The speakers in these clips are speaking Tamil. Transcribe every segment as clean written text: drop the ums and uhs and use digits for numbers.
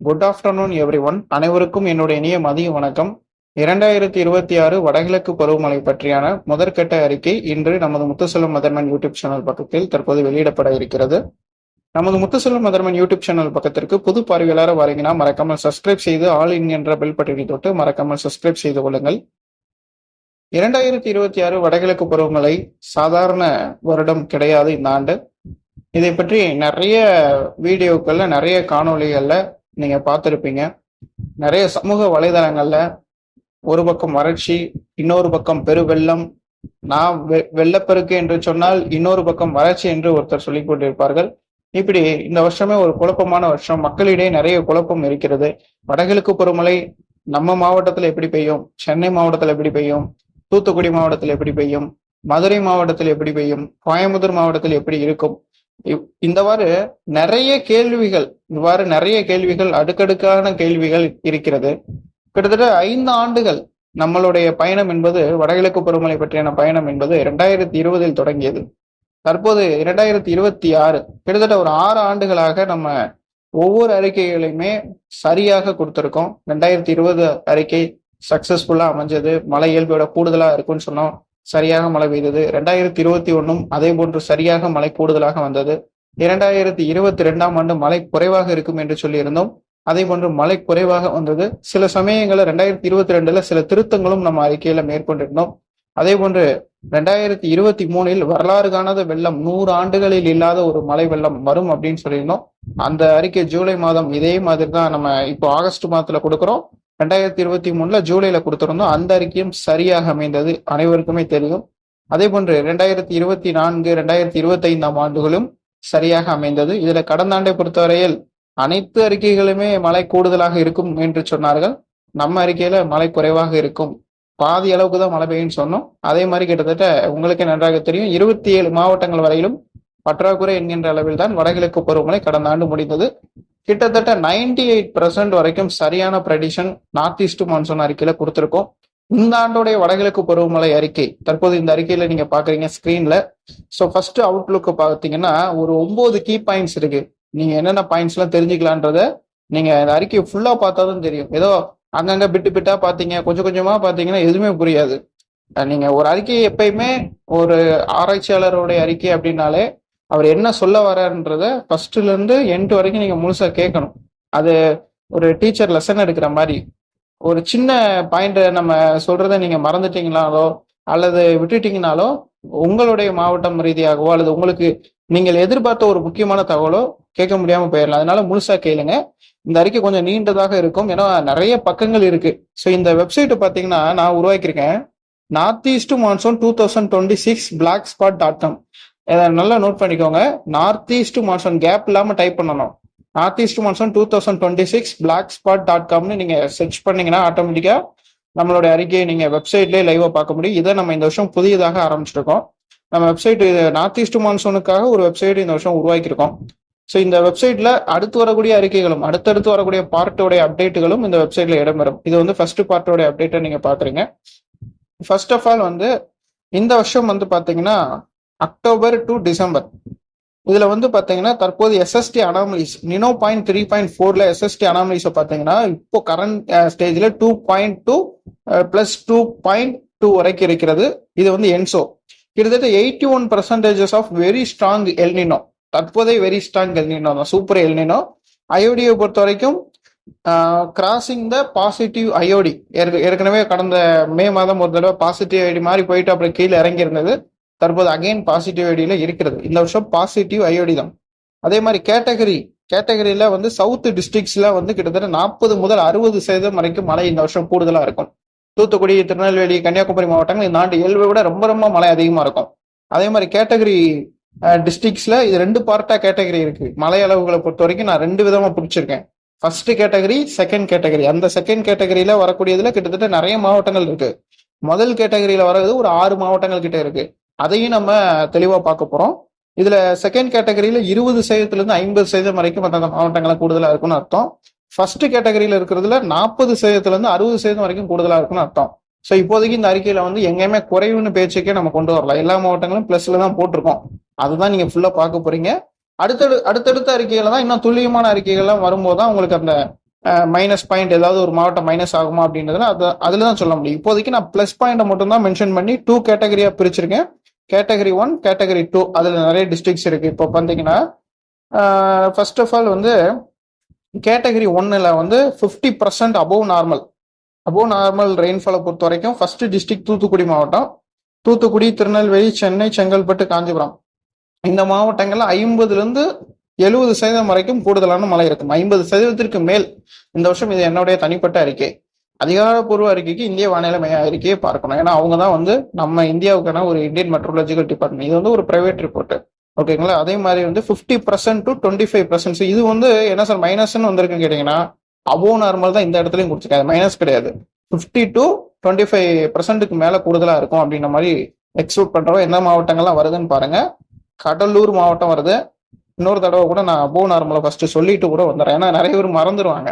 Good afternoon every one. அனைவருக்கும் என்னுடைய இனிய மதிய வணக்கம். 2026 வடகிழக்கு பருவமழை பற்றியான முதற்கட்ட அறிக்கை இன்று நமது முத்துசெல்வம் மதர்மன் யூடியூப் சேனல் பக்கத்தில் தற்போது வெளியிடப்பட இருக்கிறது. நமது முத்துசெல்வம் மதர்மன் யூடியூப் சேனல் பக்கத்திற்கு புது பார்வையாளர் வரீங்கன்னா மறக்காமல் சப்ஸ்கிரைப் செய்து ஆல் இன் என்ற பெல் பட்டனை தொட்டு மறக்காமல் சப்ஸ்கிரைப் செய்து கொள்ளுங்கள். 2026 வடகிழக்கு பருவமழை சாதாரண வருடம் கிடையாது இந்த ஆண்டு. இதை பற்றி நிறைய வீடியோக்கள்ல நிறைய காணொளிகள்ல நீங்க பார்த்துருப்பீங்க. நிறைய சமூக வலைதளங்கள்ல ஒரு பக்கம் வறட்சி, இன்னொரு பக்கம் பெருவெள்ளம், நான் வெள்ளப்பெருக்கு என்று சொன்னால் இன்னொரு பக்கம் வறட்சி என்று ஒருத்தர் சொல்லிக் கொண்டிருப்பார்கள். இப்படி இந்த வருஷமே ஒரு குழப்பமான வருஷம். மக்களிடையே நிறைய குழப்பம் இருக்கிறது. வடகிழக்கு பருவமழை நம்ம மாவட்டத்தில் எப்படி பெய்யும், சென்னை மாவட்டத்தில் எப்படி பெய்யும், தூத்துக்குடி மாவட்டத்தில் எப்படி பெய்யும், மதுரை மாவட்டத்தில் எப்படி பெய்யும், கோயம்புத்தூர் மாவட்டத்தில் எப்படி இருக்கும், இந்தவாறு நிறைய கேள்விகள் அடுக்கடுக்கான கேள்விகள் இருக்கிறது. கிட்டத்தட்ட 5 ஆண்டுகள் நம்மளுடைய பயணம் என்பது, வடகிழக்கு பருவமழை பற்றியான பயணம் என்பது 2020 தொடங்கியது. தற்போது 2026, கிட்டத்தட்ட ஒரு 6 ஆண்டுகளாக நம்ம ஒவ்வொரு அறிக்கைகளையுமே சரியாக கொடுத்துருக்கோம். 2020 அறிக்கை சக்சஸ்ஃபுல்லா அமைஞ்சது. மழை இயல்போட கூடுதலா இருக்குன்னு சொன்னோம், சரியாக மழை பெய்தது. 2021 அதே போன்று சரியாக மழை கூடுதலாக வந்தது. 2022 ஆண்டு மழை குறைவாக இருக்கும் என்று சொல்லியிருந்தோம், அதே போன்று மழை குறைவாக வந்தது. சில சமயங்கள்ல 2022 சில திருத்தங்களும் நம்ம அறிக்கையில மேற்கொண்டிருந்தோம். அதே போன்று 2023 வரலாறு காணாத வெள்ளம், 100 ஆண்டுகளில் இல்லாத ஒரு மழை வெள்ளம் வரும் அப்படின்னு சொல்லியிருந்தோம். அந்த அறிக்கை ஜூலை மாதம் இதே மாதிரி தான் நம்ம இப்போ ஆகஸ்ட் மாதத்துல கொடுக்குறோம். 2023 ஜூலைல கொடுத்திருந்தோம். அந்த அறிக்கையும் சரியாக அமைந்தது, அனைவருக்குமே தெரியும். அதே போன்று 2024 2025 ஆண்டுகளும் சரியாக அமைந்தது. இதுல கடந்த ஆண்டை பொறுத்தவரையில் அனைத்து அறிக்கைகளுமே மழை கூடுதலாக இருக்கும் என்று சொன்னார்கள். நம்ம அறிக்கையில மழை குறைவாக இருக்கும், பாதி அளவுக்கு தான் மழை பெய்யும்னு சொன்னோம். அதே மாதிரி கிட்டத்தட்ட உங்களுக்கே நன்றாக தெரியும், 27 மாவட்டங்கள் வரையிலும் பற்றாக்குறை என்கின்ற அளவில் தான் வடகிழக்கு பருவமழை கடந்த ஆண்டு முடிந்தது. கிட்டத்தட்ட 98% வரைக்கும் சரியான ப்ரெடிஷன் நார்த் ஈஸ்ட் மான்சூன் அறிக்கையில கொடுத்திருக்கோம். இந்த ஆண்டோடைய வடகிழக்கு பருவமழை அறிக்கை தற்போது இந்த அறிக்கையில நீங்க பாக்குறீங்க ஸ்கிரீன்ல. ஸோ ஃபர்ஸ்ட் அவுட்லுக் பாத்தீங்கன்னா ஒரு 9 கீ பாயிண்ட்ஸ் இருக்கு. நீங்க என்னென்ன பாயிண்ட்ஸ் எல்லாம் தெரிஞ்சுக்கலான்றத நீங்க இந்த அறிக்கையை ஃபுல்லா பார்த்தாதான் தெரியும். ஏதோ அங்கங்க பிட்டா பாத்தீங்க, கொஞ்சம் கொஞ்சமா பாத்தீங்கன்னா எதுவுமே புரியாது. நீங்க ஒரு அறிக்கையை எப்பயுமே ஒரு ஆராய்ச்சியாளருடைய அறிக்கை அப்படின்னாலே அவர் என்ன சொல்ல வர்றாருன்றத ஃபர்ஸ்ட்ல இருந்து எண்ட் வரைக்கும் நீங்க முழுசா கேட்கணும். அது ஒரு டீச்சர் லெசன் எடுக்கிற மாதிரி. ஒரு சின்ன பாயிண்ட் நம்ம சொல்றதை நீங்க மறந்துட்டீங்கனாலோ அல்லது விட்டுட்டீங்கனாலோ உங்களுடைய மாவட்டம் ரீதியாகவோ அல்லது உங்களுக்கு நீங்கள் எதிர்பார்த்த ஒரு முக்கியமான தகவலோ கேட்க முடியாம போயிடலாம். அதனால முழுசா கேளுங்க. இந்த அறிக்கை கொஞ்சம் நீண்டதாக இருக்கும், ஏன்னா நிறைய பக்கங்கள் இருக்கு. ஸோ இந்த வெப்சைட் பாத்தீங்கன்னா நான் உருவாக்கியிருக்கேன், நார்த் ஈஸ்ட் மான்சூன் 2026 blackspot.com. இதை நல்லா நோட் பண்ணிக்கோங்க. நார்த் ஈஸ்ட் மான்சூன் கேப் இல்லாம டைப் பண்ணணும். நார்த் ஈஸ்ட் மான்சூன் 2026 blackspot.comனு நீங்க சர்ச் பண்ணீங்கன்னா ஆட்டோமேட்டிக்கா நம்மளுடைய அறிக்கையை நீங்க வெப்சைட்லேயே லைவா பார்க்க முடியும். இதை நம்ம இந்த வருஷம் புதியதாக ஆரம்பிச்சிருக்கோம். நம்ம வெப்சைட் நார்த் ஈஸ்ட் மான்சூனுக்காக ஒரு வெப்சைட் இந்த வருஷம் உருவாக்கியிருக்கோம். ஸோ இந்த வெப்சைட்ல அடுத்து வரக்கூடிய அறிக்கைகளும் அடுத்தடுத்து வரக்கூடிய பார்ட்டோடைய அப்டேட்டுகளும் இந்த வெப்சைட்ல இடம்பெறும். இது வந்து ஃபர்ஸ்ட் பார்ட்டோடைய அப்டேட்டை நீங்க பாக்குறீங்க. ஃபர்ஸ்ட் ஆஃப் ஆல் வந்து இந்த வருஷம் வந்து பாத்தீங்கன்னா அக்டோபர் டு டிசம்பர் இதுல வந்து பாத்தீங்கன்னா தற்போது எஸ்எஸ்டி அனாமலிஸ் நினோ பாயிண்ட் 3.4ல எஸ்எஸ்டி அனாமலிஸ் பாத்தீங்கன்னா இப்போ கரண்ட் ஸ்டேஜ்ல 2.2 பிளஸ் 2.2 வரைக்கும் இருக்கிறது. இது வந்து என்சோ கிட்டத்தட்ட 81% ஆஃப் வெரி ஸ்ட்ராங் எல்னினோ. தற்போதைய வெரி ஸ்ட்ராங் எல்னினோ தான், சூப்பர் எல்னினோ. அயோடியை பொறுத்த வரைக்கும் கிராசிங் த பாசிட்டிவ் அயோடி. ஏற்கனவே கடந்த மே மாதம் ஒரு தடவை பாசிட்டிவ் ஐடி மாதிரி போயிட்டு அப்புறம் கீழே இறங்கி இருந்தது. தற்போது அகைன் பாசிட்டிவ் ஐடியில இருக்கிறது. இந்த வருஷம் பாசிட்டிவ் ஐஓடி தான். அதே மாதிரி கேட்டகரியில வந்து சவுத் டிஸ்ட்ரிக்ட்ஸ்ல வந்து கிட்டத்தட்ட 40 முதல் 60% வரைக்கும் மழை இந்த வருஷம் கூடுதலா இருக்கும். தூத்துக்குடி, திருநெல்வேலி, கன்னியாகுமரி மாவட்டங்கள் இந்த ஆண்டு இயல்பை விட ரொம்ப ரொம்ப மழை அதிகமா இருக்கும். அதே மாதிரி கேட்டகரி டிஸ்ட்ரிக்ட்ஸ்ல இது 2 பார்ட்டா கேட்டகரி இருக்கு. மழை அளவுகளை பொறுத்த வரைக்கும் நான் 2 விதமா பிடிச்சிருக்கேன். First category, second category. அந்த செகண்ட் கேட்டகரியில வரக்கூடியதுல கிட்டத்தட்ட நிறைய மாவட்டங்கள் இருக்கு. முதல் கேட்டகரியில வர்றது ஒரு 6 மாவட்டங்கள் கிட்ட இருக்கு. அதையும் நம்ம தெளிவா பார்க்க போறோம். இதுல செகண்ட் கேட்டகரியில 20% 50% வரைக்கும் அந்த மாவட்டங்களை கூடுதலா இருக்குன்னு அர்த்தம். ஃபர்ஸ்ட் கேட்டகரியில இருக்கிறதுல 40% 60% வரைக்கும் கூடுதலா இருக்குன்னு அர்த்தம். ஸோ இப்போதைக்கு இந்த அறிக்கையில வந்து எங்கேயுமே குறைவுன்னு பேச்சுக்கே நம்ம கொண்டு வரலாம். எல்லா மாவட்டங்களும் பிளஸ்ல தான் போட்டிருக்கோம். அதுதான் நீங்க ஃபுல்லா பார்க்க போறீங்க. அடுத்தடுத்த அறிக்கைகள் தான் இன்னும் துல்லியமான அறிக்கைகள்லாம் வரும்போது தான் உங்களுக்கு அந்த மைனஸ் பாயிண்ட் ஏதாவது ஒரு மாவட்டம் மைனஸ் ஆகுமா அப்படின்றதுல அதுல தான் சொல்ல முடியும். இப்போதைக்கு நான் பிளஸ் பாயிண்ட் மட்டும் தான் மென்ஷன் பண்ணி 2 கேட்டகரியா பிரிச்சிருக்கேன். கேட்டகரி 1, கேட்டகரி 2 அதுல நிறைய டிஸ்ட்ரிக்ட்ஸ் இருக்கு. இப்போ பார்த்தீங்கன்னா ஃபர்ஸ்ட் ஆஃப் ஆல் வந்து கேட்டகரி 1ல வந்து 50% அபோவ் நார்மல் ரெயின்ஃபாலை பொறுத்த வரைக்கும் ஃபர்ஸ்ட் டிஸ்ட்ரிக்ட் தூத்துக்குடி மாவட்டம். தூத்துக்குடி, திருநெல்வேலி, சென்னை, செங்கல்பட்டு, காஞ்சிபுரம் இந்த மாவட்டங்கள்ல 50% வரைக்கும் கூடுதலான மழை இருக்கும். 50% மேல். இந்த வருஷம் இது என்னுடைய தனிப்பட்ட அறிக்கை. அதிகாரப்பூர்வ அறிக்கைக்கு இந்திய வானிலை மைய அறிக்கையை பார்க்கணும். ஏன்னா அவங்க தான் வந்து நம்ம இந்தியாவுக்கான ஒரு இந்தியன் மெட்ரோலஜிக்கல் டிபார்ட்மெண்ட். இது வந்து ஒரு பிரைவேட் ரிப்போர்ட். ஓகேங்களா? அதே மாதிரி வந்து 50% to 25%. இது வந்து என்ன சார் மைனஸ்ன்னு வந்திருக்குன்னு கேட்டீங்கன்னா அபோவ் நார்மல் தான் இந்த இடத்துலயும் கொடுத்துருக்காது, மைனஸ் கிடையாது. 50 to 25%க்கு மேல கூடுதலா இருக்கும் அப்படின்ற மாதிரி எக்ஸ்பெக்ட் பண்றோம். எந்த மாவட்டங்கள்லாம் வருதுன்னு பாருங்க. கடலூர் மாவட்டம் வருது. இன்னொரு தடவை கூட நான் அபோவ் நார்மலை ஃபர்ஸ்ட் சொல்லிட்டு கூட வந்துடுறேன், ஏன்னா நிறைய பேர் மறந்துடுவாங்க.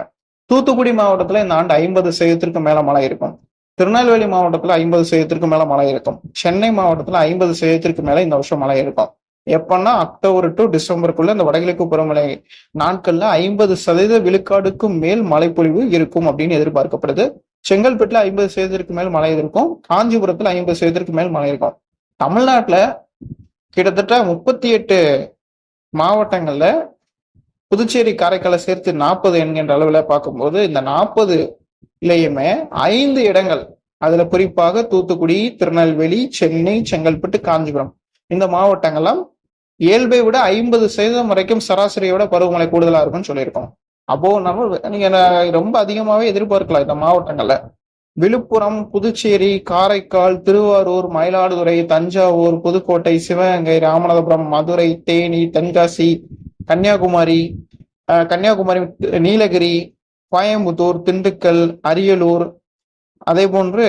தூத்துக்குடி மாவட்டத்துல இந்த ஆண்டு 50% மேல மழை இருக்கும். திருநெல்வேலி மாவட்டத்துல 50% மேல மழை இருக்கும். சென்னை மாவட்டத்துல 50% மேல இந்த வருஷம் மழை இருக்கும். எப்பன்னா அக்டோபர் டு டிசம்பருக்குள்ள இந்த வடகிழக்கு பருவமழை நாட்கள்ல 50% விழுக்காடுக்கும் மேல் மழைப்பொழிவு இருக்கும் அப்படின்னு எதிர்பார்க்கப்படுது. செங்கல்பட்டுல 50% மேல் மழை இருக்கும். காஞ்சிபுரத்துல 50% மேல் மழை இருக்கும். தமிழ்நாட்டுல கிட்டத்தட்ட 38 மாவட்டங்கள்ல புதுச்சேரி, காரைக்காலை சேர்த்து 40 என்கின்ற அளவுல பார்க்கும்போது இந்த 40லையுமே 5 இடங்கள், அதுல குறிப்பாக தூத்துக்குடி, திருநெல்வேலி, சென்னை, செங்கல்பட்டு, காஞ்சிபுரம் இந்த மாவட்டங்கள்லாம் இயல்பை விட 50% வரைக்கும் சராசரியோட பருவமழை கூடுதலா இருக்கும்னு சொல்லியிருக்கோம். அப்போ நம்ம நீங்க ரொம்ப அதிகமாவே எதிர்பார்க்கலாம் இந்த மாவட்டங்கள்ல. விழுப்புரம், புதுச்சேரி, காரைக்கால், திருவாரூர், மயிலாடுதுறை, தஞ்சாவூர், புதுக்கோட்டை, சிவகங்கை, ராமநாதபுரம், மதுரை, தேனி, தென்காசி, கன்னியாகுமரி, நீலகிரி, கோயம்புத்தூர், திண்டுக்கல், அரியலூர், அதே போன்று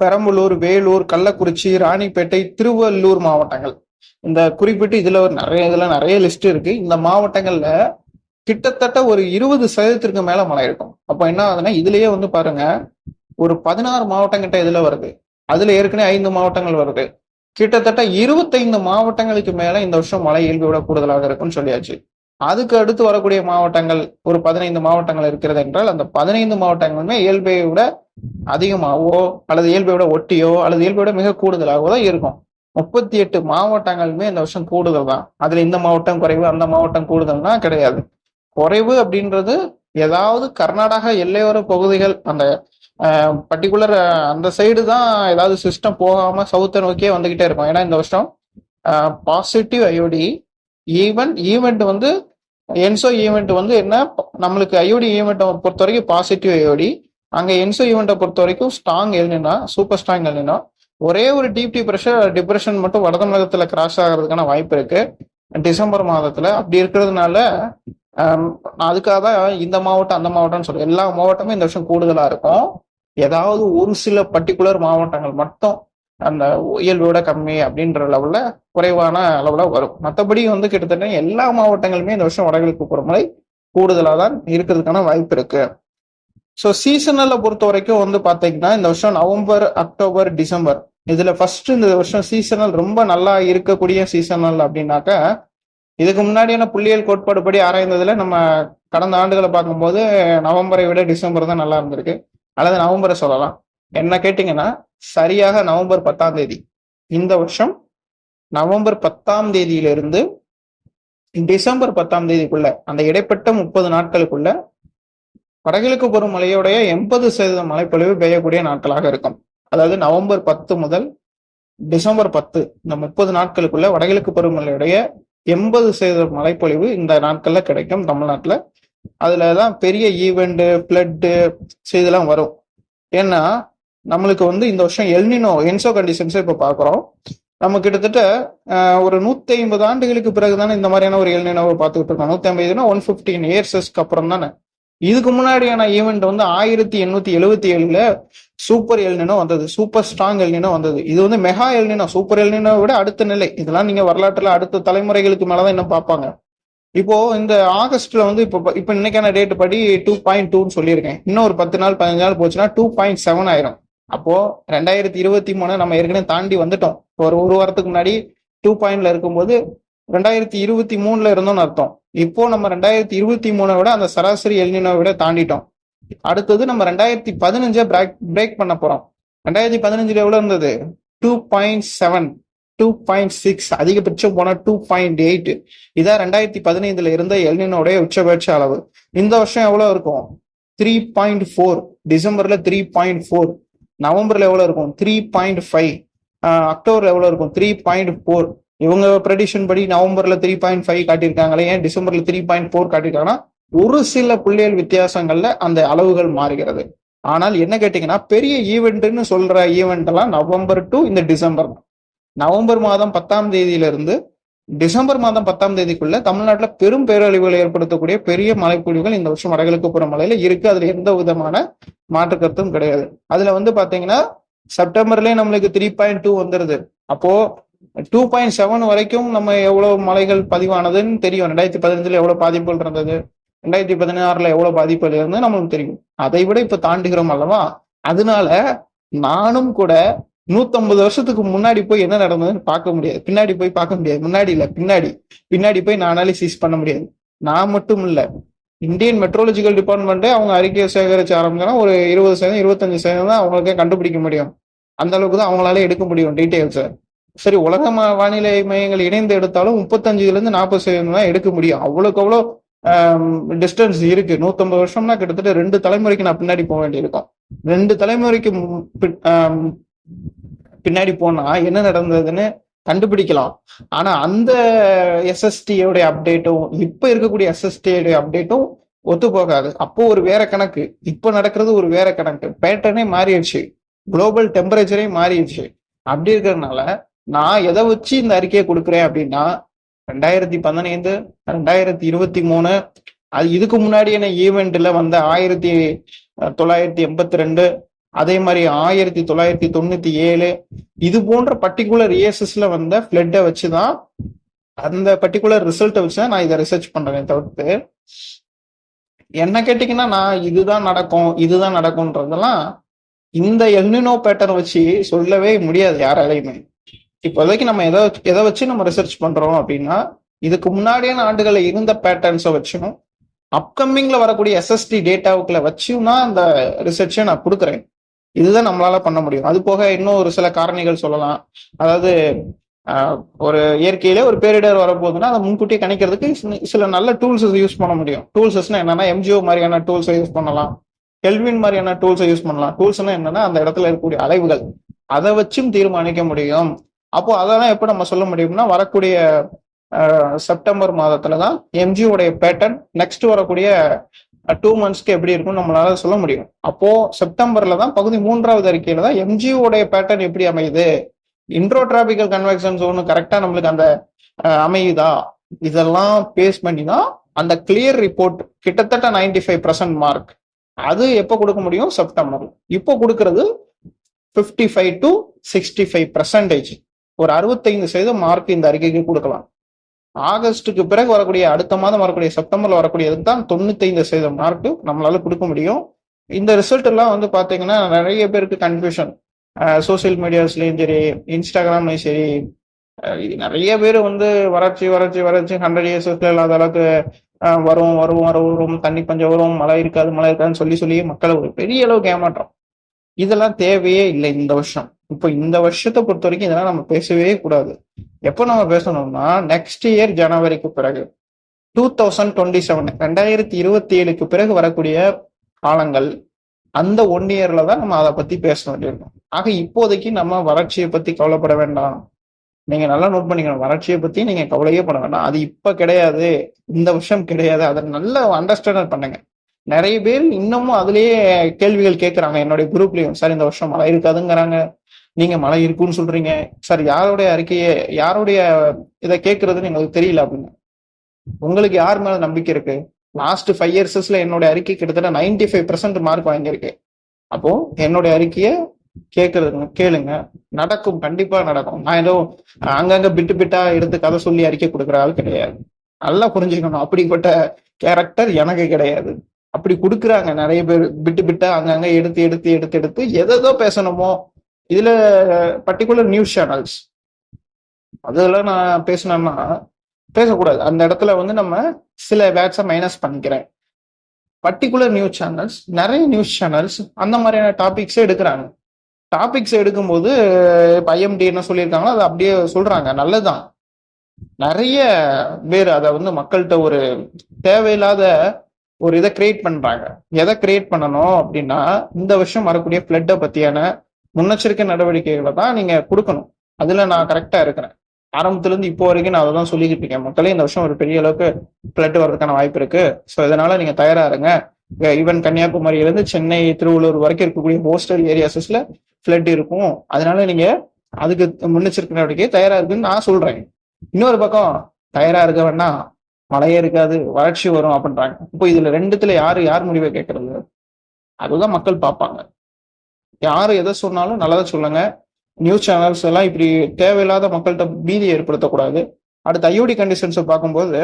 பெரம்பலூர், வேலூர், கள்ளக்குறிச்சி, ராணிப்பேட்டை, திருவள்ளூர் மாவட்டங்கள். இந்த குறிப்பிட்டு இதுல நிறைய லிஸ்ட் இருக்கு. இந்த மாவட்டங்கள்ல கிட்டத்தட்ட ஒரு 20% மேல மழை இருக்கும். அப்ப என்ன ஆகுதுன்னா இதுலயே வந்து பாருங்க, ஒரு 16 மாவட்டம் கிட்ட இதுல வருது. அதுல ஏற்கனவே 5 மாவட்டங்கள் வருது. கிட்டத்தட்ட 25 மாவட்டங்களுக்கு மேல இந்த வருஷம் மழை இயல்பை விட கூடுதலாக இருக்கும்னு சொல்லியாச்சு. அதுக்கு அடுத்து வரக்கூடிய மாவட்டங்கள் ஒரு 15 மாவட்டங்கள் இருக்கிறது என்றால் அந்த 15 மாவட்டங்களுமே இயல்பை விட அதிகமாகவோ அல்லது இயல்பை விட ஒட்டியோ அல்லது இயல்பை விட மிக கூடுதலாகவோ தான் இருக்கும். 38 மாவட்டங்களுமே இந்த வருஷம் கூடுதல் தான். அதுல இந்த மாவட்டம் குறைவு, அந்த மாவட்டம் கூடுதல்னா கிடையாது. குறைவு அப்படின்றது ஏதாவது கர்நாடகா எல்லையோர பகுதிகள், அந்த பர்டிகுலர் அந்த சைடு தான் ஏதாவது சிஸ்டம் போகாம சவுத்தை நோக்கியே வந்துகிட்டே இருக்கும். ஏன்னா இந்த வருஷம் பாசிட்டிவ் ஐஓடி ஈவெண்ட் வந்து என்சோ ஈவெண்ட் வந்து என்ன, நம்மளுக்கு ஐஓடி ஈவெண்ட்டை பொறுத்த வரைக்கும் பாசிட்டிவ் ஐஓடி, அங்க என்சோ ஈவெண்ட்டை பொறுத்த வரைக்கும் strong El Niño, super strong El Niño. ஒரே ஒரு டிப்ரெஷன் மட்டும் வட தமிழகத்துல கிராஸ் ஆகிறதுக்கான வாய்ப்பு இருக்கு டிசம்பர் மாதத்துல. அப்படி இருக்கிறதுனால அதுக்காக தான் இந்த மாவட்டம் அந்த மாவட்டம்னு சொல்றேன். எல்லா மாவட்டமும் இந்த வருஷம் கூடுதலா இருக்கும். ஏதாவது ஒரு சில பர்டிகுலர் மாவட்டங்கள் மட்டும் அந்த இயல்போட கம்மி அப்படின்ற லெவல்ல குறைவான அளவுல வரும். மற்றபடி வந்து கிட்டத்தட்ட எல்லா மாவட்டங்களுமே இந்த வருஷம் வடகிழக்கு பருவமழை கூடுதலா தான் இருக்கிறதுக்கான வாய்ப்பு இருக்கு. ஸோ சீசனல்ல பொறுத்த வரைக்கும் வந்து பாத்தீங்கன்னா இந்த வருஷம் நவம்பர், அக்டோபர், டிசம்பர் இதுல ஃபர்ஸ்ட் இந்த வருஷம் சீசனல் ரொம்ப நல்லா இருக்கக்கூடிய சீசனல் அப்படின்னாக்க, இதுக்கு முன்னாடியான புள்ளியியல் கோட்பாடு படி ஆராய்ந்ததுல நம்ம கடந்த ஆண்டுகளை பார்க்கும்போது நவம்பரை விட டிசம்பர் தான் நல்லா இருந்திருக்கு, அல்லது நவம்பரை சொல்லலாம். என்ன கேட்டீங்கன்னா சரியாக நவம்பர் 10ஆம் தேதி, இந்த வருஷம் நவம்பர் 10ஆம் தேதியிலிருந்து டிசம்பர் 10ஆம் தேதிக்குள்ள அந்த இடைப்பட்ட 30 நாட்களுக்குள்ள வடகிழக்கு பருவமழையுடைய 80% மழைப்பொழிவு பெய்யக்கூடிய நாட்களாக இருக்கும். அதாவது நவம்பர் 10 முதல் டிசம்பர் 10 இந்த 30 நாட்களுக்குள்ள வடகிழக்கு பருவமழையுடைய 80% மழைப்பொழிவு இந்த நாட்கள்ல கிடைக்கும் தமிழ்நாட்டுல. அதுலதான் பெரிய ஈவெண்ட், பிளட்டு இதெல்லாம் வரும். ஏன்னா நம்மளுக்கு வந்து இந்த வருஷம் எல்னினோ என்சோ கண்டிஷன்ஸ் இப்ப பாக்குறோம். நம்ம கிட்டத்தட்ட ஒரு 150 ஆண்டுகளுக்கு பிறகுதானே இந்த மாதிரியான ஒரு எல்னினோவை பார்த்துக்கிட்டு இருக்கோம். 150 115 இயர்ஸ்க்கு அப்புறம் தானே. இதுக்கு முன்னாடியான ஈவெண்ட் வந்து 1877ல சூப்பர் எல்னினோ வந்தது, சூப்பர் ஸ்ட்ராங் எல்னினோ வந்தது. இது வந்து மெகா எல்னினோ, சூப்பர் எல்னினோ விட அடுத்த நிலை. இதெல்லாம் நீங்க வரலாற்றுல அடுத்த தலைமுறைகளுக்கு மேலதான் இன்னும் பார்ப்பாங்க. இப்போ இந்த ஆகஸ்ட்ல வந்து இப்ப இன்னைக்கான டேட் படி 2.2 சொல்லியிருக்கேன். இன்னும் ஒரு 10 நாள் 15 நாள் போச்சுன்னா 2.7 ஆயிரும். அப்போ 2023 நம்ம ஏற்கனவே தாண்டி வந்துட்டோம். ஒரு வாரத்துக்கு முன்னாடி 2 இருக்கும்போது 2023 இருந்தோம்னு அர்த்தம். இப்போ நம்ம 2023 விட அந்த சராசரி எல்னினோ விட தாண்டிட்டோம். அடுத்தது நம்ம 2015 பிரேக் பண்ண போறோம். 2015 எவ்வளவு இருந்தது? 2.7, 2.6, அதிகபட்சம் போனா 2.8. இதான் 2015 இருந்த எல்னினோடைய உச்சபட்ச அளவு. இந்த வருஷம் எவ்வளவு இருக்கும்? 3.4. டிசம்பர்ல 3.4. நவம்பர்ல எவ்வளவு இருக்கும்? 3.5. அக்டோபர்ல எவ்வளவு இருக்கும்? 3.4. இவங்க ப்ரெடிஷன் படி நவம்பர்ல 3.5 காட்டியிருக்காங்களே, ஏன் டிசம்பர்ல 3.4 காட்டியிருக்காங்கன்னா ஒரு சில புள்ளியல் வித்தியாசங்கள்ல அந்த அளவுகள் மாறுகிறது. ஆனால் என்ன கேட்டீங்கன்னா, பெரிய ஈவெண்ட்னு சொல்ற ஈவெண்ட் எல்லாம் நவம்பர் டு இந்த டிசம்பர் தான். நவம்பர் மாதம் 10ஆம் தேதியிலிருந்து டிசம்பர் மாதம் 10ஆம் தேதிக்குள்ள தமிழ்நாட்டில் பெரும் பேரழிவுகளை ஏற்படுத்தக்கூடிய பெரிய மழைப்பொழிவுகள் இந்த வருஷம் வடகிழக்கு புற மலையில இருக்கு. அதுல எந்த விதமான மாற்று கருத்தும் கிடையாது. அதுல பாத்தீங்கன்னா செப்டம்பர்லயே நம்மளுக்கு 3.2 வந்துருது. அப்போ 2.7 வரைக்கும் நம்ம எவ்வளவு மலைகள் பதிவானதுன்னு தெரியும். 2015 எவ்வளவு பாதிப்புகள் இருந்தது, 2016 எவ்வளவு பாதிப்புகள் இருந்து நம்மளுக்கு தெரியும். அதை விட இப்ப தாண்டுகிறோம் அல்லவா? அதனால நானும் கூட 150 வருஷத்துக்கு முன்னாடி போய் என்ன நடந்ததுன்னு பார்க்க முடியாது, பின்னாடி போய் பார்க்க முடியாது. முன்னாடி இல்ல, பின்னாடி போய் நான் அனாலிசிஸ் பண்ண முடியாது. நான் மட்டும் இல்ல, இந்தியன் மெட்ரோலஜிக்கல் டிபார்ட்மெண்ட்டே அவங்க அறிக்கையை சேகரிச்ச ஆரம்பிச்சா ஒரு 20%, 25% தான் அவங்களுக்கே கண்டுபிடிக்க முடியும். அந்த அளவுக்கு தான் அவங்களால எடுக்க முடியும் டீட்டெயில்ஸை. சரி, உலக வானிலை மையங்கள் இணைந்து எடுத்தாலும் 35% 40% தான் எடுக்க முடியும். அவ்வளோக்கு அவ்வளோ டிஸ்டன்ஸ் இருக்கு. 150 வருஷம்னா கிட்டத்தட்ட 2 தலைமுறைக்கு நான் பின்னாடி போக வேண்டியிருக்கும். 2 தலைமுறைக்கு பின்னாடி போனா என்ன நடந்ததுன்னு கண்டுபிடிக்கலாம். ஆனா அந்த எஸ்எஸ்டியோட அப்டேட்டும் இப்ப இருக்கக்கூடிய எஸ்எஸ்டியோட அப்டேட்டும் ஒத்து போகாது. அப்போ ஒரு வேற கணக்கு, இப்ப நடக்கிறது ஒரு வேற கணக்கு. பேட்டர்னே மாறிடுச்சு, குளோபல் டெம்பரேச்சரே மாறிடுச்சு. அப்படி இருக்கிறதுனால நான் எதை வச்சு இந்த அறிக்கையை கொடுக்குறேன் அப்படின்னா, 2015, 2023, அது இதுக்கு முன்னாடி என்ன ஈவெண்ட்ல வந்த 1982, அதே மாதிரி 1997, இது போன்ற பர்டிகுலர் இயர்ஸஸ்ல வந்த ஃபிளட்டை வச்சுதான், அந்த பர்டிகுலர் ரிசல்ட்டை வச்சுதான் நான் இதை ரிசர்ச் பண்றேன். தவிர்த்து என்ன கேட்டீங்கன்னா, நான் இதுதான் நடக்கும்ன்றதெல்லாம் இந்த எல்னினோ பேட்டர்ன் வச்சு சொல்லவே முடியாது யாராலையுமே. இப்போதைக்கு நம்ம எதை வச்சு நம்ம ரிசர்ச் பண்றோம் அப்படின்னா, இதுக்கு முன்னாடியான ஆண்டுகளை இருந்த பேட்டர்ன்ஸை வச்சும் அப்கமிங்ல வரக்கூடிய எஸ்எஸ்டி டேட்டாவுக்குள்ள வச்சும் தான் அந்த ரிசர்ச்சை நான் கொடுக்குறேன். இதுதான் நம்மளால பண்ண முடியும். அது போக இன்னும் ஒரு சில காரணிகள் சொல்லலாம். அதாவது ஒரு இயற்கையிலே ஒரு பேரிடர் வரப்போகுதுன்னா அதை முன்கூட்டியே கணிக்கிறதுக்கு சில நல்ல டூல்ஸ் யூஸ் பண்ண முடியும். டூல்ஸ்னா என்னன்னா, எம்ஜிஓ மாதிரியான டூல்ஸை யூஸ் பண்ணலாம், கெல்வின் மாதிரியான டூல்ஸை யூஸ் பண்ணலாம். டூல்ஸ்னா என்னன்னா, அந்த இடத்துல இருக்கக்கூடிய அலைவுகள், அதை வச்சும் தீர்மானிக்க முடியும். அப்போ அதெல்லாம் எப்போ நம்ம சொல்ல முடியும்னா, வரக்கூடிய செப்டம்பர் மாதத்துலதான் எம்ஜிஓடைய பேட்டர்ன் நெக்ஸ்ட் வரக்கூடிய 2 monthsக்கு எப்படி இருக்கும்னு நம்மளால சொல்ல முடியும். அப்போ செப்டம்பர்ல தான் பகுதி 3வது அறிக்கையில தான் எம்ஜிஓடைய பேட்டர்ன் எப்படி அமையுது, இன்ட்ரோட்ராபிக்கல் கன்வெக்ஷன் ஜோன் கரெக்டா நம்மளுக்கு அந்த அமையுதா, இதெல்லாம் பேஸ் பண்ணி தான் அந்த கிளியர் ரிப்போர்ட் கிட்டத்தட்ட 95% மார்க் அது எப்போ கொடுக்க முடியும்? செப்டம்பர்ல. இப்போ கொடுக்கறது 55 to 65%. ஒரு 65% மார்க் இந்த அறிக்கைக்கு கொடுக்கலாம். ஆகஸ்டுக்கு பிறகு வரக்கூடிய, அடுத்த மாதம் வரக்கூடிய செப்டம்பர்ல வரக்கூடியதுக்கு தான் 95% மார்க் நம்மளால கொடுக்க முடியும். இந்த ரிசல்ட் எல்லாம் பாத்தீங்கன்னா நிறைய பேருக்கு கன்ஃபியூஷன். சோசியல் மீடியாஸ்லயும் சரி, இன்ஸ்டாகிராம்லயும் சரி, நிறைய பேர் வறட்சி 100 years இல்லாத அளவுக்கு வரும், தண்ணி பஞ்சம் வரும், மழை இருக்காதுன்னு சொல்லி மக்களை ஒரு பெரிய அளவுக்கு ஏமாற்றம். இதெல்லாம் தேவையே இல்லை இந்த வருஷம். இப்போ இந்த வருஷத்தை பொறுத்த வரைக்கும் இதெல்லாம் நம்ம பேசவே கூடாது. எப்போ நம்ம பேசணும்னா, நெக்ஸ்ட் இயர் ஜனவரிக்கு பிறகு 2027, 2027க்கு பிறகு வரக்கூடிய காலங்கள், அந்த 1 yearல தான் நம்ம அதை பத்தி பேச வேண்டியிருக்கோம். ஆக இப்போதைக்கு நம்ம வறட்சியை பத்தி கவலைப்பட வேண்டாம். நீங்க நல்லா நோட் பண்ணிக்கணும், வறட்சியை பத்தி நீங்க கவலையே பண்ண வேண்டாம். அது இப்ப கிடையாது, இந்த வருஷம் கிடையாது. அதை நல்லா அண்டர்ஸ்டாண்ட் பண்ணுங்க. நிறைய பேர் இன்னமும் அதுலயே கேள்விகள் கேட்கறாங்க என்னுடைய குரூப்லயும். சார், இந்த வருஷம் மழை இருக்காதுங்கிறாங்க, நீங்க மழை இருக்குன்னு சொல்றீங்க சார், யாருடைய அறிக்கையை, யாருடைய இதை கேட்கறதுன்னு எங்களுக்கு தெரியல அப்படின்னு. உங்களுக்கு யார் மேல நம்பிக்கை இருக்கு? லாஸ்ட் 5 yearsல என்னுடைய அறிக்கை கிட்டத்தட்ட 95% மார்க் வாங்கியிருக்கு. அப்போ என்னுடைய அறிக்கையை கேளுங்க, நடக்கும், கண்டிப்பா நடக்கும். நான் ஏதோ அங்கங்க பிட்டா எடுத்து கதை சொல்லி அறிக்கை கொடுக்குற ஆள் கிடையாது. நல்லா புரிஞ்சுக்கணும், அப்படிப்பட்ட கேரக்டர் எனக்கு கிடையாது. அப்படி கொடுக்குறாங்க நிறைய பேர், பிட்டா அங்கங்க எடுத்து எதோ பேசணுமோ. இதுல பர்டிகுலர் நியூஸ் சேனல்ஸ் அதெல்லாம் நான் பேசினேன்னா பேசக்கூடாது. அந்த இடத்துல வந்து நம்ம சில வேர்ட்ஸை மைனஸ் பண்ணிக்கிறேன். பர்டிகுலர் நியூஸ் சேனல்ஸ், நிறைய நியூஸ் சேனல்ஸ் அந்த மாதிரியான டாபிக்ஸே எடுக்கிறாங்க. டாபிக்ஸ் எடுக்கும்போது இப்போ ஐஎம்டி என்ன சொல்லியிருக்காங்களோ அதை அப்படியே சொல்றாங்க, நல்லதுதான். நிறைய பேர் அதை வந்து மக்கள்கிட்ட ஒரு தேவையில்லாத ஒரு இதை கிரியேட் பண்றாங்க. எதை கிரியேட் பண்ணணும் அப்படின்னா, இந்த வருஷம் வரக்கூடிய ஃபிளட்டை பத்தியான முன்னெச்சரிக்கை நடவடிக்கைகளை தான் நீங்க கொடுக்கணும். அதுல நான் கரெக்டா இருக்கிறேன். ஆரம்பத்துல இருந்து இப்போ வரைக்கும் நான் அதை தான் சொல்லிக்கிட்டு இருக்கேன். மக்களே, இந்த வருஷம் ஒரு பெரிய அளவுக்கு ஃபிளட் வர்றதுக்கான வாய்ப்பு இருக்கு. ஸோ இதனால நீங்க தயாரா இருங்க. ஈவன் கன்னியாகுமரியிலிருந்து சென்னை, திருவள்ளூர் வரைக்கும் இருக்கக்கூடிய கோஸ்டல் ஏரியாஸ்ல ஃபிளட் இருக்கும். அதனால நீங்க அதுக்கு முன்னெச்சரிக்கை நடவடிக்கை தயாரா இருக்குன்னு நான் சொல்றேன். இன்னொரு பக்கம் தயாரா இருக்க வேணா, மழையே இருக்காது, வறட்சி வரும் அப்படின்றாங்க. இப்போ இதுல ரெண்டுத்துல யார் முடிவை கேட்கறது? அதுதான் மக்கள் பார்ப்பாங்க. யாரு எதை சொன்னாலும் நல்லதா சொல்லுங்க. நியூஸ் சேனல்ஸ் எல்லாம் இப்படி தேவையில்லாத மக்கள்கிட்ட பீதி ஏற்படுத்தக்கூடாது. அடுத்து ஐஓடி கண்டிஷன்ஸை பார்க்கும்போது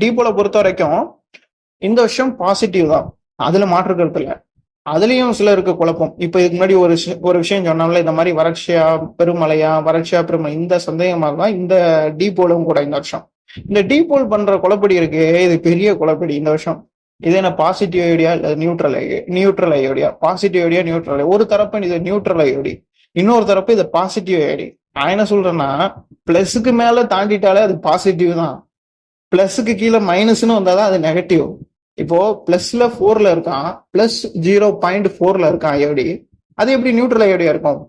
டீபோலை பொறுத்த வரைக்கும் இந்த வருஷம் பாசிட்டிவ் தான், அதுல மாற்று கருத்து இல்லை. அதுலயும் சிலருக்கு குழப்பம். இப்ப இதுக்கு முன்னாடி ஒரு விஷயம் சொன்னாங்களே, இந்த மாதிரி வறட்சியா பெருமழையா, வறட்சியா பெருமழை, இந்த சந்தேகமாக தான் இந்த டீபோலும் கூட இந்த வருஷம். இந்த டீபோல் பண்ற குழப்படி இருக்கு, இது பெரிய குழப்படி இந்த வருஷம். இது என்ன பாசிட்டிவ் ஐடியா இல்ல neutral idea? Positive idea, neutral. ஒரு தரப்பு இது நியூட்ரல் ஐடி, இன்னொரு தரப்பு இது பாசிட்டிவ் ஐடி. நான் என்ன சொல்றேன்னா, பிளஸுக்கு மேல தாண்டிட்டாலே அது பாசிட்டிவ் தான், பிளஸுக்கு கீழே மைனஸ்னு வந்தாதான் அது நெகட்டிவ். இப்போ பிளஸ்ல 4ல இருக்கான், பிளஸ் 0.4ல இருக்கான் ஐடி, அது எப்படி நியூட்ரல் ஐடியா இருக்கும்?